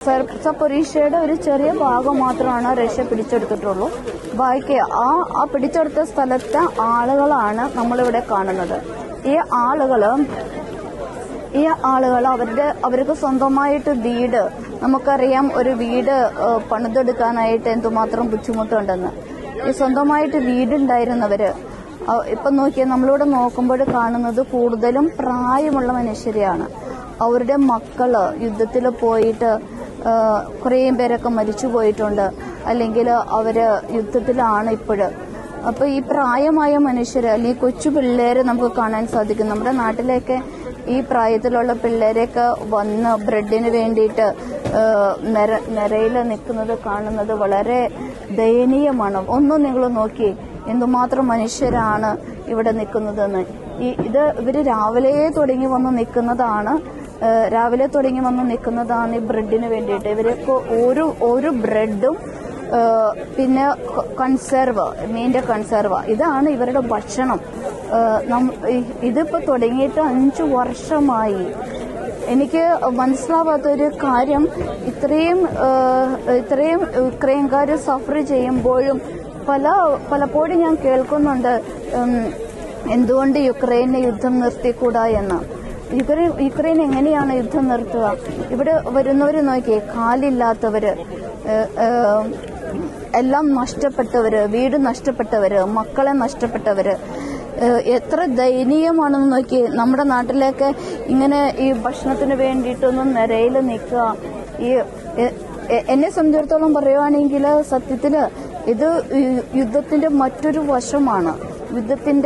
പരീക്ഷയുടെ ഒരു ചെറിയ ഭാഗം മാത്രമാണ് റഷ്യ പിടിച്ചെടുത്തിട്ടുള്ളൂ. ബാക്കി ആ പിടിച്ചെടുത്ത സ്ഥലത്തെ ആളുകളാണ് നമ്മളിവിടെ കാണുന്നത്. ഈ ആളുകൾ അവർക്ക് സ്വന്തമായിട്ട് വീട്, നമുക്കറിയാം ഒരു വീട് പണിതെടുക്കാനായിട്ട് എന്തുമാത്രം ബുദ്ധിമുട്ടുണ്ടെന്ന്. ഈ സ്വന്തമായിട്ട് വീടുണ്ടായിരുന്നവര് ഇപ്പം നോക്കിയാൽ നമ്മളിവിടെ നോക്കുമ്പോൾ കാണുന്നത് കൂടുതലും പ്രായമുള്ള മനുഷ്യരെയാണ്. അവരുടെ മക്കള് യുദ്ധത്തിൽ പോയിട്ട് കുറേ പേരൊക്കെ മരിച്ചു പോയിട്ടുണ്ട്, അല്ലെങ്കിൽ അവര് യുദ്ധത്തിലാണ് ഇപ്പോഴും. അപ്പൊ ഈ പ്രായമായ മനുഷ്യര് അല്ലെങ്കിൽ കൊച്ചു പിള്ളേര് നമുക്ക് കാണാൻ സാധിക്കും. നമ്മുടെ നാട്ടിലേക്ക് ഈ പ്രായത്തിലുള്ള പിള്ളേരെയൊക്കെ വന്ന് ബ്രെഡിന് വേണ്ടിയിട്ട് നിരയിൽ നിൽക്കുന്നത് കാണുന്നത് വളരെ ദയനീയമാണ്. ഒന്നും നിങ്ങൾ നോക്കി എന്തുമാത്രം മനുഷ്യരാണ് ഇവിടെ നിൽക്കുന്നതെന്ന്. ഇവര് രാവിലെ തുടങ്ങി വന്ന് നിൽക്കുന്നതാണ് ഈ ബ്രെഡിന് വേണ്ടിയിട്ട്. ഇവർക്ക് ഒരു ബ്രെഡും പിന്നെ കൺസർവ്, മീൻ്റെ കൺസർവ്, ഇതാണ് ഇവരുടെ ഭക്ഷണം. ഇതിപ്പോ തുടങ്ങിയിട്ട് 5 വർഷമായി. എനിക്ക് മനസ്സിലാവാത്തൊരു കാര്യം, ഇത്രയും യുക്രൈൻകാർ സഫർ ചെയ്യുമ്പോഴും പലപ്പോഴും ഞാൻ കേൾക്കുന്നുണ്ട് എന്തുകൊണ്ട് യുക്രൈന് യുദ്ധം നിർത്തിക്കൂടാ എന്ന്. യുക്രൈൻ എങ്ങനെയാണ് യുദ്ധം നിർത്തുക? ഇവിടെ വരുന്നവര് നോക്കിയേ, കാലില്ലാത്തവര്, എല്ലാം നഷ്ടപ്പെട്ടവര്, വീട് നഷ്ടപ്പെട്ടവര്, മക്കളെ നഷ്ടപ്പെട്ടവര്, എത്ര ദയനീയമാണെന്ന് നോക്കി. നമ്മുടെ നാട്ടിലൊക്കെ ഇങ്ങനെ ഈ ഭക്ഷണത്തിന് വേണ്ടിയിട്ടൊന്നും നിരയിൽ നിൽക്കുക. എന്നെ സംബന്ധിച്ചിടത്തോളം പറയുവാണെങ്കിൽ സത്യത്തില് ഇത് യുദ്ധത്തിന്റെ മറ്റൊരു വശമാണ്. യുദ്ധത്തിന്റെ